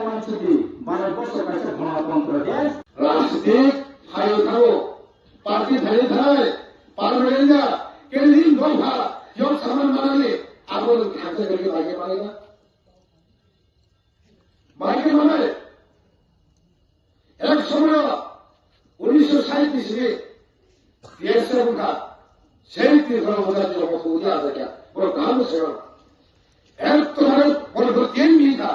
मानसिनि भारतवर्ष मोनसे गणतन्त्र देश राजनीतिक हायो थायो पार्टी थायो थाय पार्लामेन्टआ केन्द्रीय दफा यो समान मानाले आबो खासे करके भागे मानेगा भागे माने एक समय 1937 में देश से उठा সেই তীর্থরা বোঝার জন্য উঠে আসে क्या और काम से एक तुम्हारे और दो तीन भी था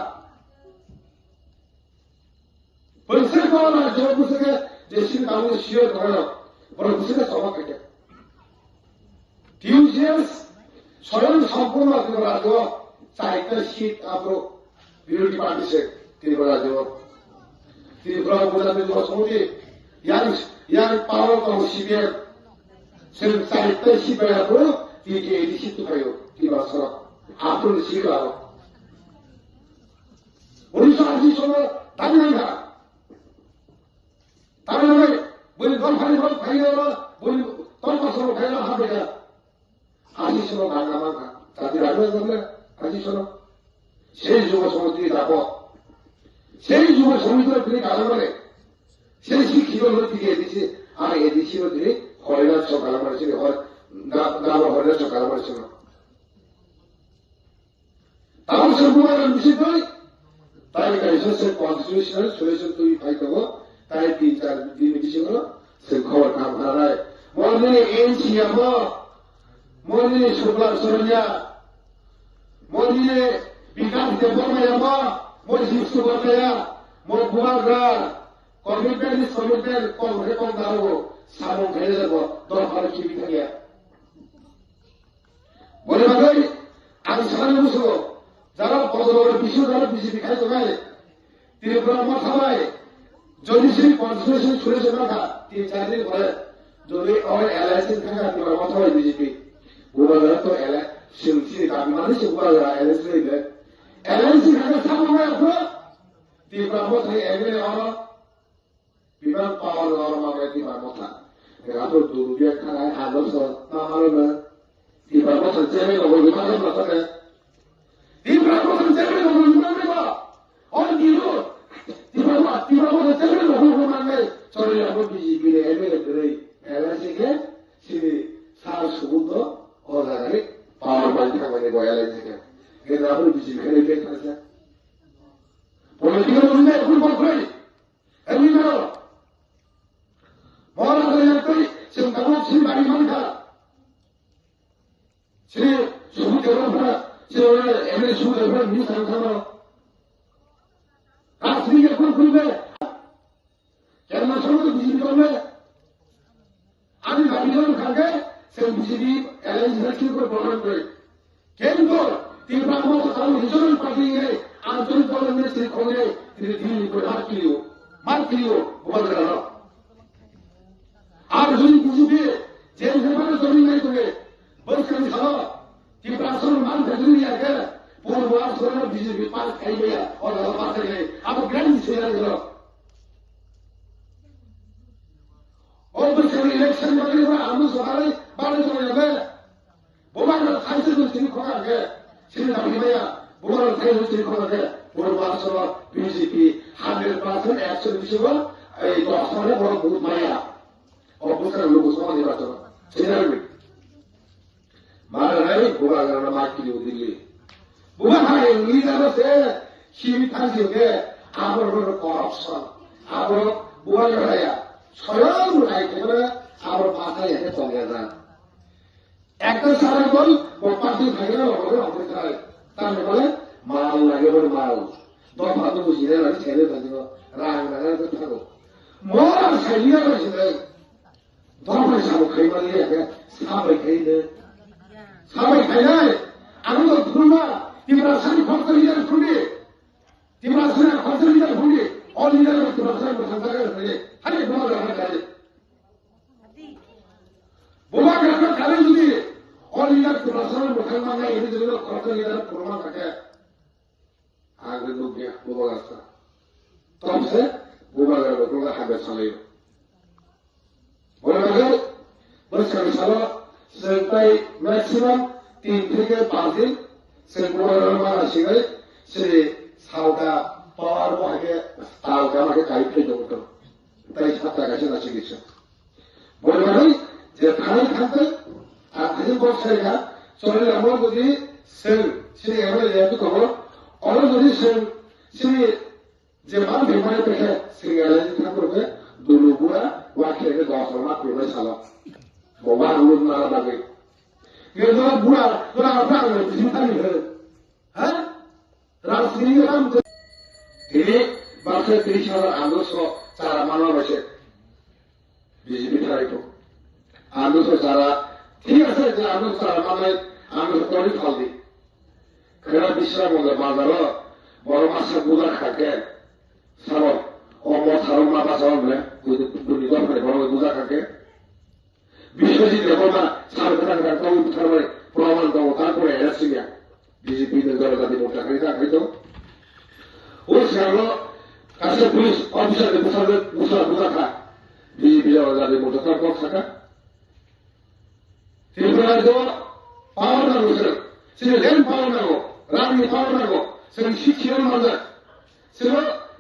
पैसे को ना जो उसके जैसे काम को शेयर करो और उसके सवाल क्या টিউশনস স্বয়ং সম্পূর্ণ করা তো সাইকেল শীট আপরো বিরোধী পার্টি সে ত্রিপুরা जो ত্রিপুরা বোঝাতে जो সমিতি ইয়ার পাওয়ার কমিশনের से साहित्य शिबिराबो दिजे एडिसिट भयो दिबासर आपुन सिगारो 1980 सनो दाबिनांगा तारनाय बोलि दलफानि फल फाइनाला बोलि तलपासरो फाइना हाबेगा 80 सनो दागामागा तादि राजो जमले 80 सनो সেই যুব সমিতি দাবো সেই যুব সমিতির তিনি কালমানে সেই শিক্ষিত লোক দিকে দিছে আর এদিছি দিকে হরিদাস সকাল মারছিল হয় গ্রাম হরিদাস সকাল মারছিল তাও সবুমার নিশ্চিত হয় তাই কাইসে কনস্টিটিউশনাল সলিউশন তৈরি পাই দেবো তাই 3-4 দিন কিছু হলো সে খবর কাম হারায় মনে এনসিএম মনে শুক্লা সরঞ্জা মনে বিকাশ দেবমায়ামা মনে শিশু বর্তয়া মনে বুমাগা কমিটমেন্ট কম দাও সামনে ফেলে দেব দরকার কি বিধানিয়া বলে ভাই আমি সামনে বসবো যারা পদবর বিশ্ব যারা বিজেপি খাই তো গায়ে ত্রিপুরা মাথায় যদি সেই কনস্টিটিউশন ছুড়েছে রাখা 3-4 দিন পরে যদি আমার এলআইসি থাকা ত্রিপুরা মাথায় বিজেপি গোবাগারা তো এলআইসি দাবি মানে সে গোবাগারা এলআইসি দিলে এলআইসি থাকা সামনে আসবো ত্রিপুরা মাথায় এমএলএ আর বিমান পাওয়ার আর মামলা ত্রিপুরা মাথা Aku dulu dia kan ada nama mana di berapa saja ni kalau lima kan berapa kan di berapa saja ni kalau lima berapa orang kilo di berapa saja ni kalau lima kan sorry aku biji bile ini lebih LSI ke sini salah subuh orang ni power bank kan mana gaya LSI ke kita aku biji bile lebih kan saja politik itu ni aku boleh ini mana Orang yang tu, semua sih bagi mana? Sih, subuh kerana, sih orang ini subuh kerana ni sama-sama. Asli ke pun ber, kerana semua tu biji kerana. Ani bagi orang kerja, semua biji LIC lagi kau boleh ber. Kenapa? Tiba mahu tahu hijau parti ini, anjur boleh ni sih kau ni, diri kau mar kilo, buat kerana. আর যদি বুঝবে যে যেভাবে জমি নাই তোকে বলছেন খাওয়া কি প্রাসন মান ভেজুরি আগে পূর্বার সরল বিজেপি পাল খাইবে আর পাশে গেলে আবার গ্রান্ড ছেড়ে দিল ও বলছেন ইলেকশন করে আমি সকালে বাড়ি চলে যাবে বোমার খাইছে তো তিনি খোকা গে ছেড়ে দাবি দেয়া বোমার খাইছে তিনি খোকা গে পূর্বার সরল বিজেপি 100% অ্যাকশন হিসেবে এই 10 সালে বড় বহুত মায়া और दूसरा लोग उसको नहीं बात होगा चैनल में मारा नहीं बुआ करना मार की जो दिल्ली बुआ है लीडर से शिविर था जो के आप लोग करप्शन आप लोग बुआ कर रहा स्वयं उठाई के बोले आप लोग पाता है ऐसे चल गया था एक तो सारे बोल वो पार्टी भाई ना बोले अपने सारे ताने बोले माल लगे बोले माल दो बातों को सीधे लगे छेले बंदी को राग लगा तो थाको मोरा शरीर में सीधे দরবার সামনে খাই মারি আছে সাবাই খাইলে সাবাই খাইলে আমি তো ধুলমা তিমরা সানি খরচ লিডার ফুলি তিমরা সানি খরচ লিডার ফুলি অল লিডার তিমরা সানি খরচ লিডার ফুলি আরে বোমা গাড়ি বোমা গাড়ি যদি অল লিডার তিমরা সানি খরচ মাঙ্গা এর জন্য খরচ লিডার প্রমাণ থাকে আগে লোক গিয়া বোমা গাছটা তবে সে বোমা গাড়ি লোক হাবে চালাইও Boleh bersekali salah sampai maksimum 3 থেকে 5 দিন সে পুরো রমানা শিখে সে সাউটা পাওয়ার আমাকে গাইড হতো, তাই 7 টাকা সে নাচে গেছে বলে মানে যে থানায় থাকতে আর হাজির বক্সাইকা চলে আমার যদি সেল সিনি এমএলএ যেহেতু খবর অন্য যদি সেল সিনি যে মান ভেমানে পেখে সিনি এলাইজি ঠাকুরকে দুলুগুড়া ওয়াকে 10 লাখ করে সালা বাবা আলু না লাগে কিন্তু বুড়া তোরা আপনার চিন্তা নেই হ্যাঁ রাজনীতি নাম তিনি 30,000 আন্দোলন চারা মানা হয়েছে বিজেপি ঠাইতো আন্দোলন চারা ঠিক আছে যে আন্দোলন চারা মানে আন্দোলন তৈরি ফল দিই খেলা বিশ্রাম বলে বাজার বড় মাছের বুঝা খাকে সাবর অমত হারুন মা বাঁচাও বলে দুর্নীতি করে বড় বুঝা খাকে বিশ্বজিৎ রেবনা সার্বধান রাখতে উত্তর প্রমাণ দেবো তারপরে এসে গিয়া বিজেপি দলজাতি মোটা খাইতো ওই সেগুলো কাছে পুলিশ অফিসারকে বুঝা খা বিজেপি দলজাতি মোটা তারপর থাকা ত্রিপুরায় তো পাওয়ার না বসে সে লেন পাওয়ার না গো রাজনীতি পাওয়ার না গো সে শিক্ষিত মানুষ সে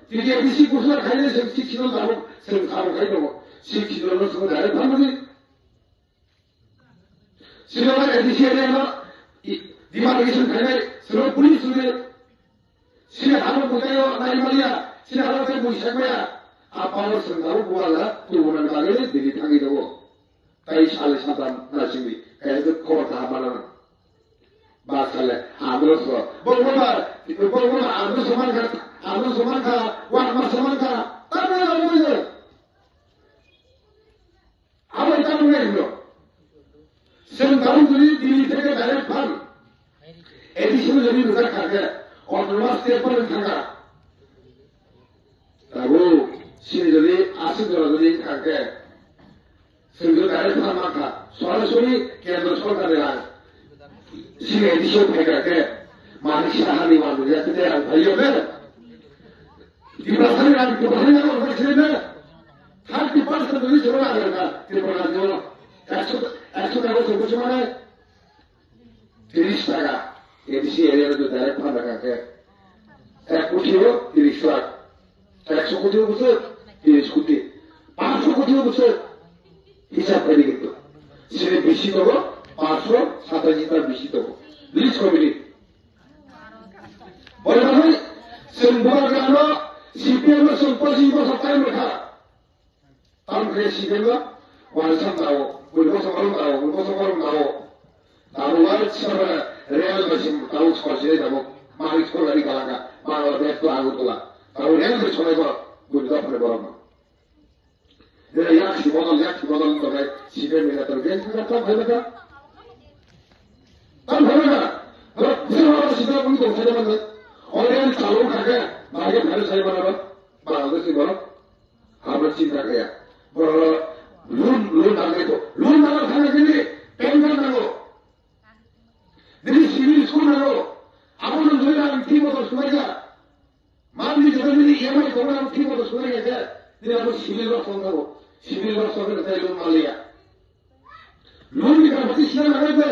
তিনি বেশি ঘোষণা খাইলে সে শিক্ষিত যাবো সে খাবো খাই দেবো শিক্ষিত লোকের সঙ্গে ডাইরেক্ট ভাবি সিনেমা এডিশনে না ডিমার্কেশন খাইলে সে পুলিশ শুনে সিনে হারো কোথায় নাই মারিয়া সিনে হারোতে বৈশাখয়া আর পাওয়ার সঙ্গে বলা তুলনা লাগে দিদি থাকি দেবো তাই 7.5 নাসিবি কাজে খবর তা বানানো বাস চলে আন্দোলন বলবো না আন্দোলন সমান খা ওয়ান মাস সমান খা তারপরে আবার এটা মনে হলো সেন দারুণ যদি দিল্লি থেকে ডাইরেক্ট পান এডিশনে যদি ঢুকার থাকে অটোমাস পেপারে থাকা তারপর সে যদি 80 ডলার যদি থাকে সেগুলো ডাইরেক্ট ফান মাথা সরাসরি কেন্দ্র সরকারের আয় সে এডিশন থেকে মালিক সাহানি মানুষ যাতে ভাই হবে ত্রিপুরার আমি ত্রিপুরা বলছিলেন না 30% যদি চলে আসে না ত্রিপুরা জন্য 100 টাকা সবুজ মানে 30 টাকা এডিসি এরিয়ার যে ডাইরেক্ট ফান্ড রাখাকে 1 কোটিও 30 লাখ 100 কোটিও বছর 30 কোটি 500 কোটিও বছর হিসাব করে কিন্তু সে বেশি দেবো 587 বেশি দেবো লিস্ট কমিটি বলে ভাই সেন্টার গেল সিপিএম এর 25 টাইম লেখা তারপরে সিপিএম ওয়ানসান দাও বলবো সকাল দাও তারপর সবাই রেল মেশিন তাও সরাসরি যাবো মালিক সরকারি গালাকা বাংলাদেশ তো আগরতলা তারপর রেল সবাই বলতে আপনার বড় না yakshi bodol করে সিপিএম এর তো গেন তো ভাই না তার ভালো না সিপিএম তো ছেড়ে মানে অলরেডি চালু থাকে বাইরে ফেলে সাই বানাবো বাংলাদেশি বড় আমরা চিন্তা করিয়া বড় লোন আগে তো লোন না থাকে দিদি পেনশন নাগো দিদি সিভিল স্কুল নাগো আমার ধরে আমি ঠিক মতো শুনে যা মানলি যদি ইএমআই করে আমি ঠিক মতো শুনে গেছে দিদি আমার সিভিল বা সংখ্যাবো সিভিল বা সরকার তাই লোন মালিয়া লোন দিতে পারছি সিনে লাগাইবে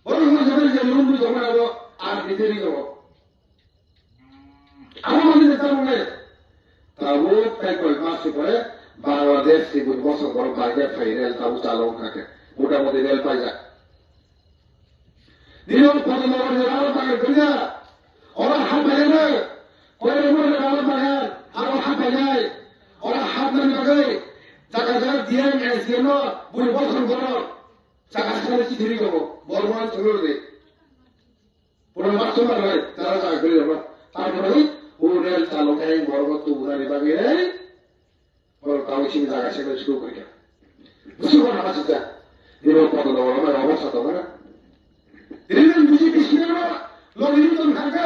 বড় যাবে যে লোন জমা হবো আর দিতে দেবো আমার মনে তার মনে তাও তাই কয়েক মাস পরে বাংলাদেশ থেকে বছর বড় বাইরে পাই রেল তাও চালু থাকে মোটামুটি রেল পাই যায় দিন পদ রাল পাগে করিয়া ওরা হাত পাগে না পরে মনে রাল পাগে আর হাত পাগে ওরা হাত না পাগে টাকা যা দিয়ে এসিএম বুড়ি বছর বড় টাকা সাথে চিঠি দেবো বর্মান চলে দে পুরো বাচ্চা হয় তারা টাকা করে দেবো তারপরে ও রেল চালু নেই বড় তো উদারি বাগে বড় তাও সিং জায়গা সেখানে শুরু করে বুঝতে পারো না বাচ্চা দিন পদ আমার অবস্থা তো না বিজেপি সিনেমা লোক নির্বাচন থাকে